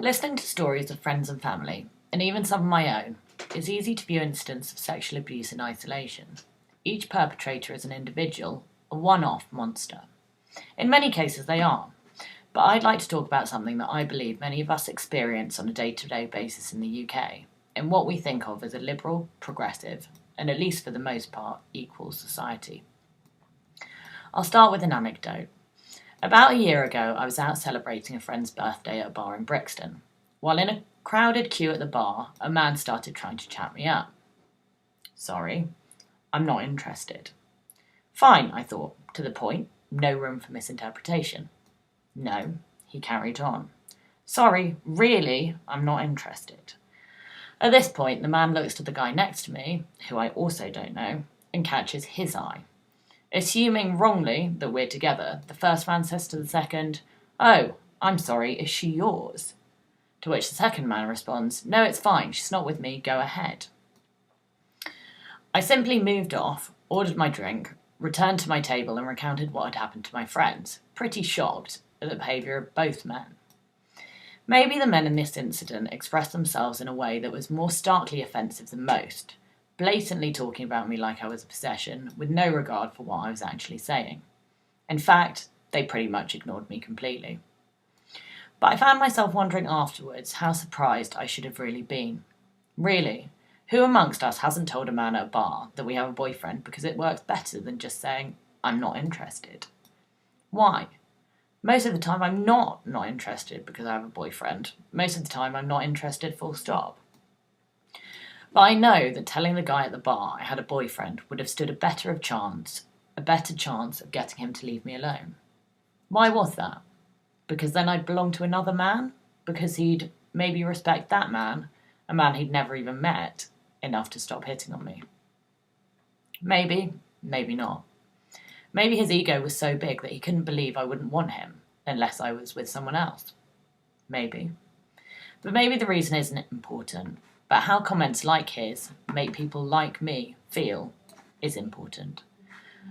Listening to stories of friends and family, and even some of my own, is easy to view incidents of sexual abuse in isolation. Each perpetrator is an individual, a one-off monster. In many cases they are, but I'd like to talk about something that I believe many of us experience on a day-to-day basis in the UK, in what we think of as a liberal, progressive, and at least for the most part, equal society. I'll start with an anecdote. About a year ago, I was out celebrating a friend's birthday at a bar in Brixton. While in a crowded queue at the bar, a man started trying to chat me up. Sorry, I'm not interested. Fine, I thought, to the point, no room for misinterpretation. No, he carried on. Sorry, really, I'm not interested. At this point, the man looks to the guy next to me, who I also don't know, and catches his eye. Assuming wrongly that we're together, the first man says to the second, "Oh, I'm sorry, is she yours?" To which the second man responds, "No, it's fine, she's not with me, go ahead." I simply moved off, ordered my drink, returned to my table and recounted what had happened to my friends, pretty shocked at the behaviour of both men. Maybe the men in this incident expressed themselves in a way that was more starkly offensive than most, blatantly talking about me like I was a possession, with no regard for what I was actually saying. In fact, they pretty much ignored me completely. But I found myself wondering afterwards how surprised I should have really been. Really, who amongst us hasn't told a man at a bar that we have a boyfriend because it works better than just saying, "I'm not interested"? Why? Most of the time I'm not interested because I have a boyfriend. Most of the time I'm not interested, full stop. But I know that telling the guy at the bar I had a boyfriend would have stood a better chance of getting him to leave me alone. Why was that? Because then I'd belong to another man? Because he'd maybe respect that man, a man he'd never even met, enough to stop hitting on me? Maybe, maybe not. Maybe his ego was so big that he couldn't believe I wouldn't want him unless I was with someone else. Maybe. But maybe the reason isn't important. But how comments like his make people like me feel is important.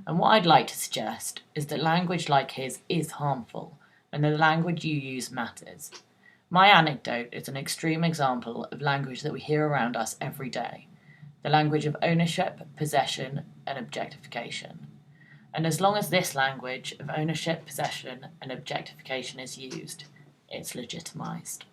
And what I'd like to suggest is that language like his is harmful, and that the language you use matters. My anecdote is an extreme example of language that we hear around us every day, the language of ownership, possession, and objectification. And as long as this language of ownership, possession, and objectification is used, it's legitimised.